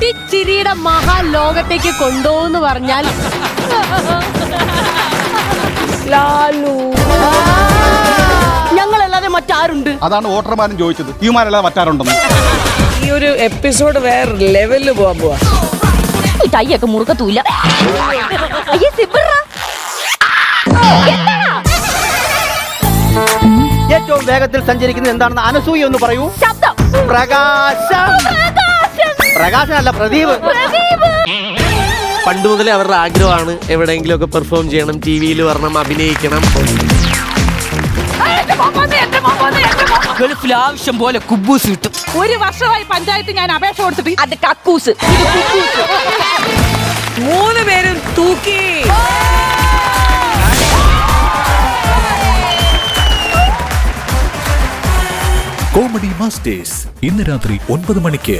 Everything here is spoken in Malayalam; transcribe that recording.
പൊട്ടിച്ചിരിയുടെ മഹാലോകത്തേക്ക് കൊണ്ടുപോകുന്നു പറഞ്ഞാൽ ലാലു ഞങ്ങളല്ലാതെ മറ്റാരുണ്ട്? അതാണ് വോട്ടർമാരും ചോദിച്ചത്, ഇവന്മാരല്ലാതെ മറ്റാരുണ്ടെന്ന്. ഈ ഒരു എപ്പിസോഡ് വേറെ ലെവലില് പോവാൻ പോവാ. ടൈയൊക്കെ മുറുക്കത്തൂല്ല. ഏറ്റവും വേഗത്തിൽ സഞ്ചരിക്കുന്നത് എന്താണെന്ന് അനസൂയ ഒന്ന് പറയൂ. ശബ്ദം. പ്രകാശം. പ്രകാശനല്ല, പ്രദീപ്. പണ്ട് മുതലേ അവരുടെ ആഗ്രഹമാണ് എവിടെയെങ്കിലും ഒക്കെ പെർഫോം ചെയ്യണം, ടിവിയിൽ വരണം, അഭിനയിക്കണം. ഗൾഫിൽ ആവശ്യം പോലെ കുബൂസ് കിട്ടും. 1 വർഷമായി പഞ്ചായത്ത് ഞാൻ അപേക്ഷ കൊടുത്തിട്ട് അത് കക്കൂസ്. 3 പേരും തൂക്കി. കോമഡി മാസ്റ്റേഴ്സ് ഇന്ന് രാത്രി 9 മണിക്ക്.